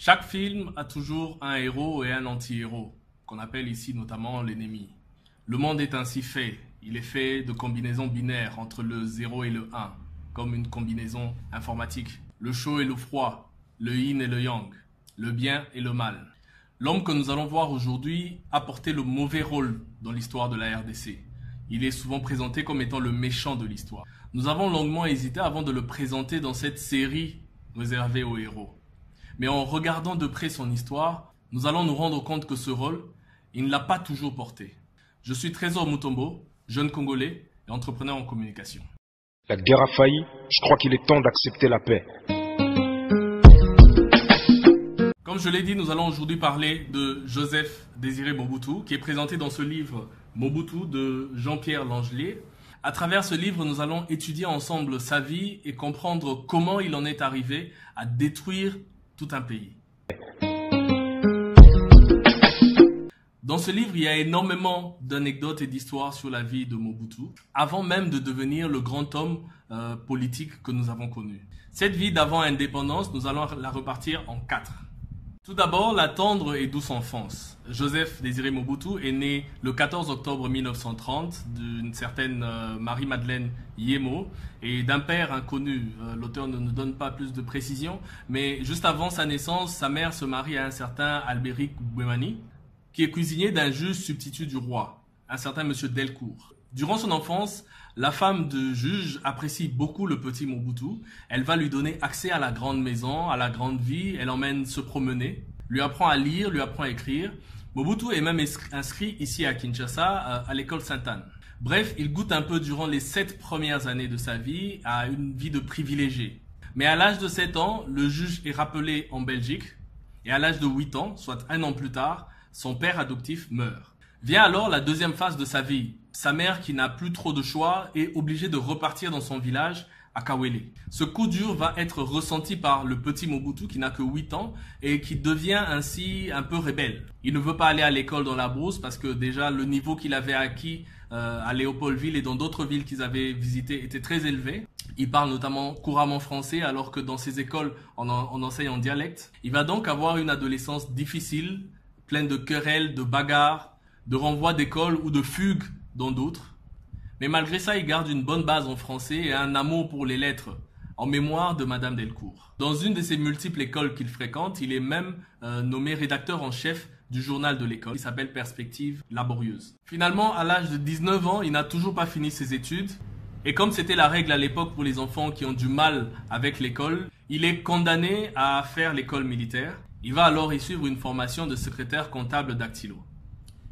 Chaque film a toujours un héros et un anti-héros, qu'on appelle ici notamment l'ennemi. Le monde est ainsi fait. Il est fait de combinaisons binaires entre le 0 et le 1, comme une combinaison informatique. Le chaud et le froid, le yin et le yang, le bien et le mal. L'homme que nous allons voir aujourd'hui a porté le mauvais rôle dans l'histoire de la RDC. Il est souvent présenté comme étant le méchant de l'histoire. Nous avons longuement hésité avant de le présenter dans cette série réservée aux héros. Mais en regardant de près son histoire, nous allons nous rendre compte que ce rôle, il ne l'a pas toujours porté. Je suis Trésor Mutombo, jeune Congolais et entrepreneur en communication. La guerre a failli, je crois qu'il est temps d'accepter la paix. Comme je l'ai dit, nous allons aujourd'hui parler de Joseph Désiré Mobutu, qui est présenté dans ce livre Mobutu de Jean-Pierre Langelier. À travers ce livre, nous allons étudier ensemble sa vie et comprendre comment il en est arrivé à détruire tout un pays. Dans ce livre, il y a énormément d'anecdotes et d'histoires sur la vie de Mobutu, avant même de devenir le grand homme politique que nous avons connu. Cette vie d'avant indépendance, nous allons la repartir en 4. Tout d'abord, la tendre et douce enfance. Joseph Désiré Mobutu est né le 14 octobre 1930 d'une certaine Marie-Madeleine Yemo et d'un père inconnu. L'auteur ne nous donne pas plus de précisions, mais juste avant sa naissance, sa mère se marie à un certain Albéric Bouemani, qui est cuisinier d'un juge substitut du roi, un certain monsieur Delcourt. Durant son enfance, la femme du juge apprécie beaucoup le petit Mobutu. Elle va lui donner accès à la grande maison, à la grande vie. Elle l'emmène se promener, lui apprend à lire, lui apprend à écrire. Mobutu est même inscrit ici à Kinshasa, à l'école Sainte-Anne. Bref, il goûte un peu durant les 7 premières années de sa vie à une vie de privilégié. Mais à l'âge de 7 ans, le juge est rappelé en Belgique. Et à l'âge de 8 ans, soit 1 an plus tard, son père adoptif meurt. Vient alors la deuxième phase de sa vie. Sa mère, qui n'a plus trop de choix, est obligée de repartir dans son village à Kawele. Ce coup dur va être ressenti par le petit Mobutu qui n'a que 8 ans et qui devient ainsi un peu rebelle. Il ne veut pas aller à l'école dans la brousse parce que déjà le niveau qu'il avait acquis à Léopoldville et dans d'autres villes qu'ils avaient visitées était très élevé. Il parle notamment couramment français alors que dans ses écoles on enseigne en dialecte. Il va donc avoir une adolescence difficile, pleine de querelles, de bagarres, de renvois d'école ou de fugues dans d'autres. Mais malgré ça, il garde une bonne base en français et un amour pour les lettres, en mémoire de Madame Delcourt. Dans une de ses multiples écoles qu'il fréquente, il est même nommé rédacteur en chef du journal de l'école, qui s'appelle Perspectives Laborieuses. Finalement, à l'âge de 19 ans, il n'a toujours pas fini ses études. Et comme c'était la règle à l'époque pour les enfants qui ont du mal avec l'école, il est condamné à faire l'école militaire. Il va alors y suivre une formation de secrétaire comptable dactylo.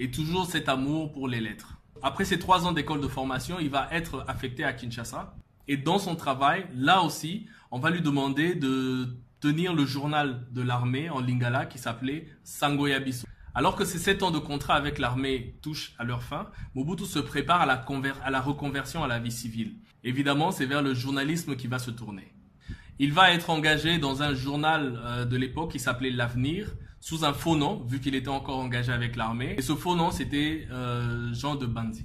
Et toujours cet amour pour les lettres. Après ces 3 ans d'école de formation, il va être affecté à Kinshasa. Et dans son travail, là aussi, on va lui demander de tenir le journal de l'armée en lingala qui s'appelait Sangoya Biso. Alors que ces 7 ans de contrat avec l'armée touchent à leur fin, Mobutu se prépare à la reconversion à la vie civile. Évidemment, c'est vers le journalisme qu'il va se tourner. Il va être engagé dans un journal de l'époque qui s'appelait L'Avenir, sous un faux nom, vu qu'il était encore engagé avec l'armée. Et ce faux nom, c'était Jean de Bandi.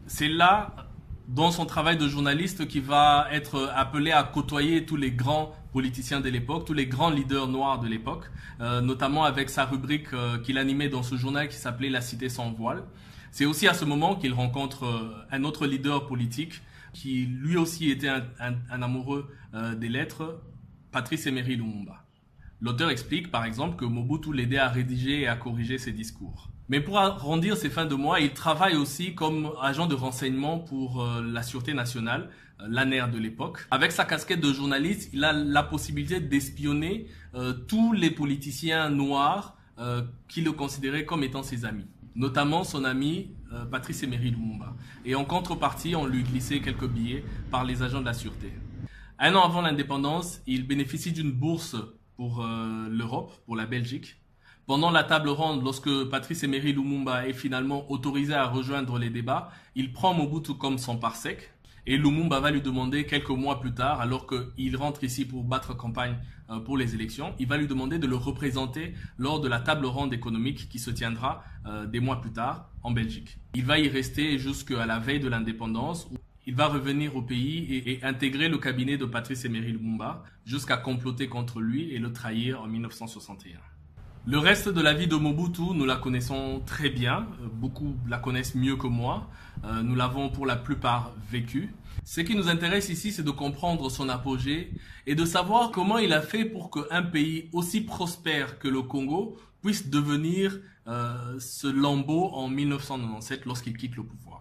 C'est là, dans son travail de journaliste, qu'il va être appelé à côtoyer tous les grands politiciens de l'époque, tous les grands leaders noirs de l'époque, notamment avec sa rubrique qu'il animait dans ce journal qui s'appelait La Cité sans voile. C'est aussi à ce moment qu'il rencontre un autre leader politique qui lui aussi était un amoureux des lettres, Patrice Emery Lumumba. L'auteur explique par exemple que Mobutu l'aidait à rédiger et à corriger ses discours. Mais pour arrondir ses fins de mois, il travaille aussi comme agent de renseignement pour la Sûreté nationale, l'ANR de l'époque. Avec sa casquette de journaliste, il a la possibilité d'espionner tous les politiciens noirs qui le considéraient comme étant ses amis. Notamment son ami Patrice Emery Lumumba. Et en contrepartie, on lui glissait quelques billets par les agents de la Sûreté. 1 an avant l'indépendance, il bénéficie d'une bourse pour l'Europe, pour la Belgique. Pendant la table ronde, lorsque Patrice Emery Lumumba est finalement autorisé à rejoindre les débats, il prend Mobutu comme son parsec. Et Lumumba va lui demander quelques mois plus tard, alors qu'il rentre ici pour battre campagne pour les élections, il va lui demander de le représenter lors de la table ronde économique qui se tiendra des mois plus tard en Belgique. Il va y rester jusqu'à la veille de l'indépendance. Il va revenir au pays et intégrer le cabinet de Patrice Emery Lumumba jusqu'à comploter contre lui et le trahir en 1961. Le reste de la vie de Mobutu, nous la connaissons très bien. Beaucoup la connaissent mieux que moi. Nous l'avons pour la plupart vécu. Ce qui nous intéresse ici, c'est de comprendre son apogée et de savoir comment il a fait pour qu'un pays aussi prospère que le Congo puisse devenir ce lambeau en 1997 lorsqu'il quitte le pouvoir.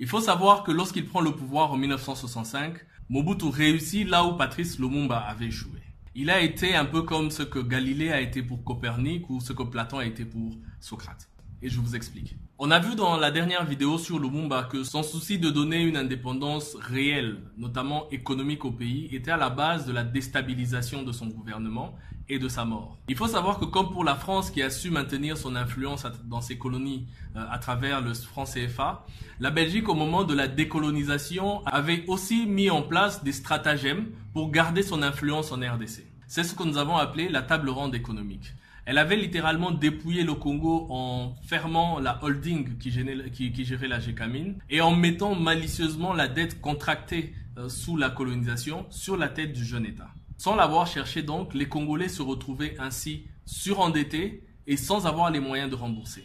Il faut savoir que lorsqu'il prend le pouvoir en 1965, Mobutu réussit là où Patrice Lumumba avait échoué. Il a été un peu comme ce que Galilée a été pour Copernic ou ce que Platon a été pour Socrate. Et je vous explique. On a vu dans la dernière vidéo sur Lumumba que son souci de donner une indépendance réelle, notamment économique au pays, était à la base de la déstabilisation de son gouvernement et de sa mort. Il faut savoir que comme pour la France qui a su maintenir son influence dans ses colonies à travers le franc CFA, la Belgique au moment de la décolonisation avait aussi mis en place des stratagèmes pour garder son influence en RDC. C'est ce que nous avons appelé la table ronde économique. Elle avait littéralement dépouillé le Congo en fermant la holding qui gérait la Gécamine et en mettant malicieusement la dette contractée sous la colonisation sur la tête du jeune État. Sans l'avoir cherché donc, les Congolais se retrouvaient ainsi surendettés et sans avoir les moyens de rembourser.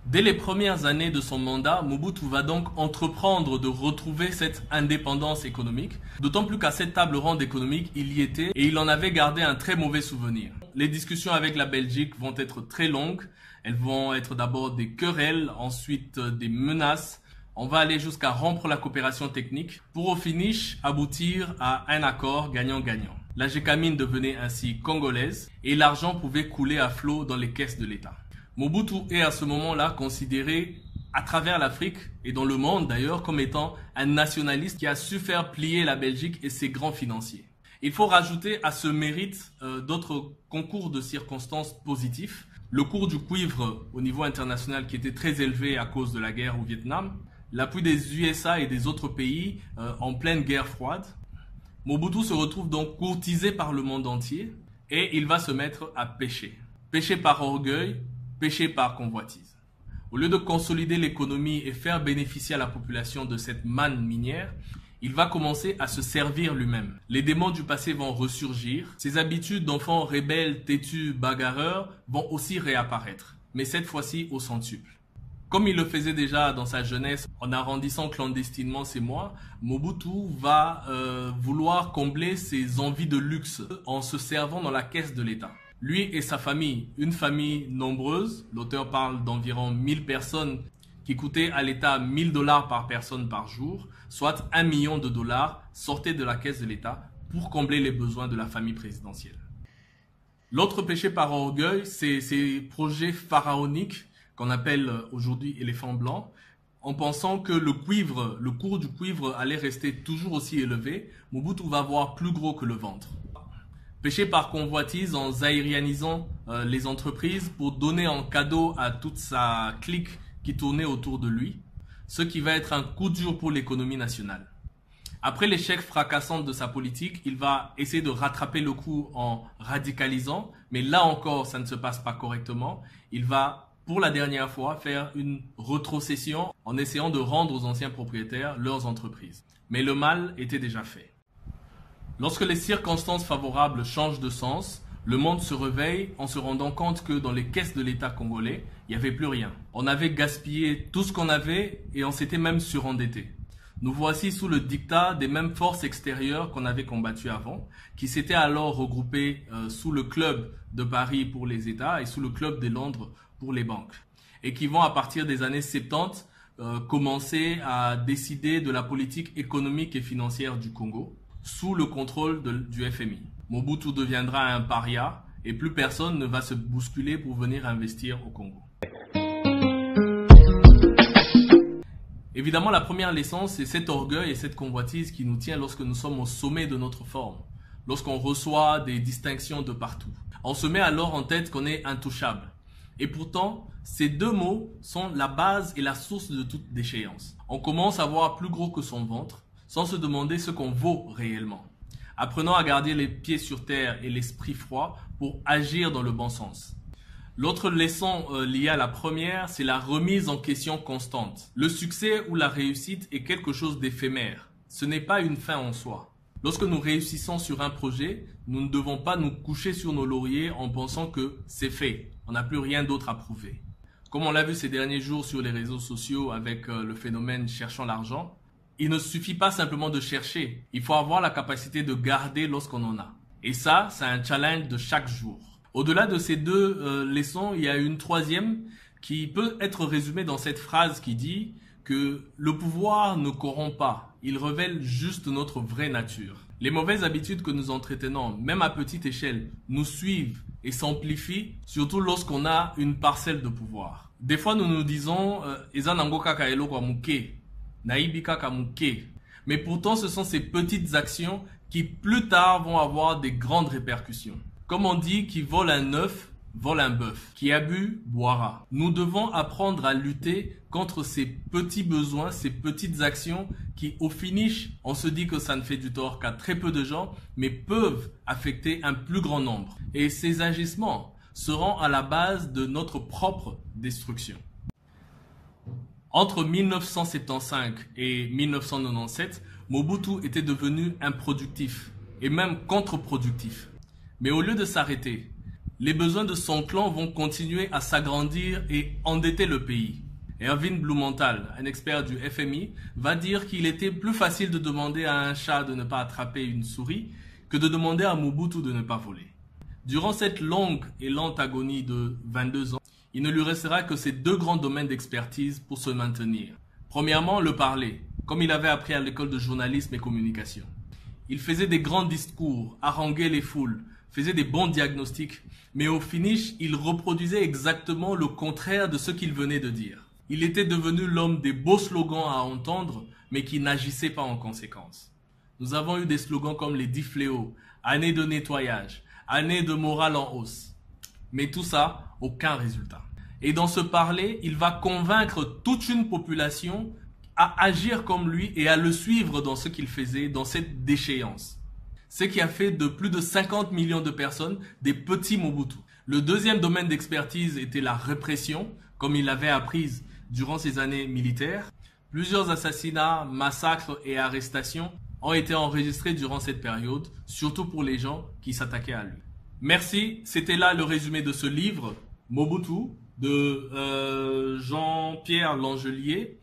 Dès les premières années de son mandat, Mobutu va donc entreprendre de retrouver cette indépendance économique, d'autant plus qu'à cette table ronde économique, il y était et il en avait gardé un très mauvais souvenir. Les discussions avec la Belgique vont être très longues, elles vont être d'abord des querelles, ensuite des menaces. On va aller jusqu'à rompre la coopération technique pour au finish aboutir à un accord gagnant-gagnant. La Gécamine devenait ainsi congolaise et l'argent pouvait couler à flot dans les caisses de l'État. Mobutu est à ce moment-là considéré à travers l'Afrique et dans le monde d'ailleurs comme étant un nationaliste qui a su faire plier la Belgique et ses grands financiers. Il faut rajouter à ce mérite d'autres concours de circonstances positifs. Le cours du cuivre au niveau international qui était très élevé à cause de la guerre au Vietnam, l'appui des USA et des autres pays en pleine guerre froide. Mobutu se retrouve donc courtisé par le monde entier et il va se mettre à pêcher. Pêcher par orgueil, pêcher par convoitise. Au lieu de consolider l'économie et faire bénéficier à la population de cette manne minière, il va commencer à se servir lui-même. Les démons du passé vont ressurgir. Ses habitudes d'enfant rebelle, têtu, bagarreur vont aussi réapparaître, mais cette fois-ci au centuple. Comme il le faisait déjà dans sa jeunesse en arrondissant clandestinement ses mois, Mobutu va vouloir combler ses envies de luxe en se servant dans la caisse de l'État. Lui et sa famille, une famille nombreuse, l'auteur parle d'environ 1000 personnes qui coûtaient à l'État 1000 $ par personne par jour, soit 1 million de dollars sortaient de la caisse de l'État pour combler les besoins de la famille présidentielle. L'autre péché par orgueil, c'est ces projets pharaoniques qu'on appelle aujourd'hui éléphant blanc, en pensant que le cours du cuivre allait rester toujours aussi élevé. Mobutu va voir plus gros que le ventre. Péché par convoitise en zaïrianisant les entreprises pour donner en cadeau à toute sa clique qui tournait autour de lui, ce qui va être un coup dur pour l'économie nationale. Après l'échec fracassant de sa politique, il va essayer de rattraper le coup en radicalisant, mais là encore ça ne se passe pas correctement. Il va pour la dernière fois faire une rétrocession en essayant de rendre aux anciens propriétaires leurs entreprises. Mais le mal était déjà fait. Lorsque les circonstances favorables changent de sens, le monde se réveille en se rendant compte que dans les caisses de l'État congolais, il n'y avait plus rien. On avait gaspillé tout ce qu'on avait et on s'était même surendetté. Nous voici sous le diktat des mêmes forces extérieures qu'on avait combattues avant, qui s'étaient alors regroupées sous le club de Paris pour les États et sous le club de Londres pour les banques. Et qui vont à partir des années 70 commencer à décider de la politique économique et financière du Congo, sous le contrôle du FMI. Mobutu deviendra un paria et plus personne ne va se bousculer pour venir investir au Congo. Évidemment, la première leçon, c'est cet orgueil et cette convoitise qui nous tient lorsque nous sommes au sommet de notre forme, lorsqu'on reçoit des distinctions de partout. On se met alors en tête qu'on est intouchable. Et pourtant, ces deux mots sont la base et la source de toute déchéance. On commence à voir plus gros que son ventre, sans se demander ce qu'on vaut réellement. Apprenons à garder les pieds sur terre et l'esprit froid pour agir dans le bon sens. L'autre leçon liée à la première, c'est la remise en question constante. Le succès ou la réussite est quelque chose d'éphémère. Ce n'est pas une fin en soi. Lorsque nous réussissons sur un projet, nous ne devons pas nous coucher sur nos lauriers en pensant que c'est fait. On n'a plus rien d'autre à prouver. Comme on l'a vu ces derniers jours sur les réseaux sociaux avec le phénomène cherchant l'argent, il ne suffit pas simplement de chercher. Il faut avoir la capacité de garder lorsqu'on en a. Et ça, c'est un challenge de chaque jour. Au-delà de ces deux leçons, il y a une troisième qui peut être résumée dans cette phrase qui dit que le pouvoir ne corrompt pas, il révèle juste notre vraie nature. Les mauvaises habitudes que nous entretenons, même à petite échelle, nous suivent et s'amplifient, surtout lorsqu'on a une parcelle de pouvoir. Des fois, nous nous disons mais pourtant, ce sont ces petites actions qui plus tard vont avoir des grandes répercussions. Comme on dit, qui vole un œuf, vole un bœuf. Qui a bu, boira. Nous devons apprendre à lutter contre ces petits besoins, ces petites actions qui, au finish, on se dit que ça ne fait du tort qu'à très peu de gens, mais peuvent affecter un plus grand nombre. Et ces agissements seront à la base de notre propre destruction. Entre 1975 et 1997, Mobutu était devenu improductif et même contre-productif. Mais au lieu de s'arrêter, les besoins de son clan vont continuer à s'agrandir et endetter le pays. Erwin Blumenthal, un expert du FMI, va dire qu'il était plus facile de demander à un chat de ne pas attraper une souris que de demander à Mobutu de ne pas voler. Durant cette longue et lente agonie de 22 ans, il ne lui restera que ces deux grands domaines d'expertise pour se maintenir. Premièrement, le parler, comme il avait appris à l'école de journalisme et communication. Il faisait des grands discours, haranguait les foules, faisait des bons diagnostics, mais au finish, il reproduisait exactement le contraire de ce qu'il venait de dire. Il était devenu l'homme des beaux slogans à entendre, mais qui n'agissait pas en conséquence. Nous avons eu des slogans comme les 10 fléaux, année de nettoyage, année de morale en hausse. Mais tout ça, aucun résultat. Et dans ce parler, il va convaincre toute une population à agir comme lui et à le suivre dans ce qu'il faisait, dans cette déchéance. Ce qui a fait de plus de 50 millions de personnes des petits Mobutu. Le deuxième domaine d'expertise était la répression, comme il l'avait apprise durant ses années militaires. Plusieurs assassinats, massacres et arrestations ont été enregistrés durant cette période, surtout pour les gens qui s'attaquaient à lui. Merci, c'était là le résumé de ce livre, Mobutu, de Jean-Pierre Langelier.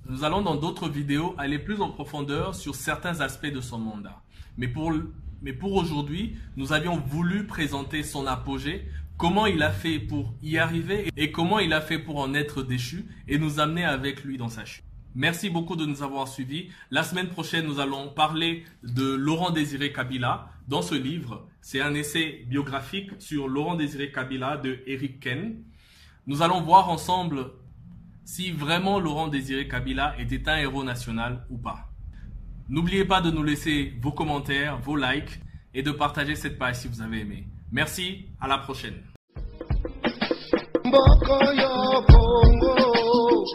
Nous allons dans d'autres vidéos aller plus en profondeur sur certains aspects de son mandat. Mais pour aujourd'hui, nous avions voulu présenter son apogée, comment il a fait pour y arriver et comment il a fait pour en être déchu et nous amener avec lui dans sa chute. Merci beaucoup de nous avoir suivis. La semaine prochaine, nous allons parler de Laurent-Désiré Kabila dans ce livre. C'est un essai biographique sur Laurent-Désiré Kabila de Eric Ken. Nous allons voir ensemble si vraiment Laurent-Désiré Kabila était un héros national ou pas. N'oubliez pas de nous laisser vos commentaires, vos likes et de partager cette page si vous avez aimé. Merci, à la prochaine. Mboko yo Congo,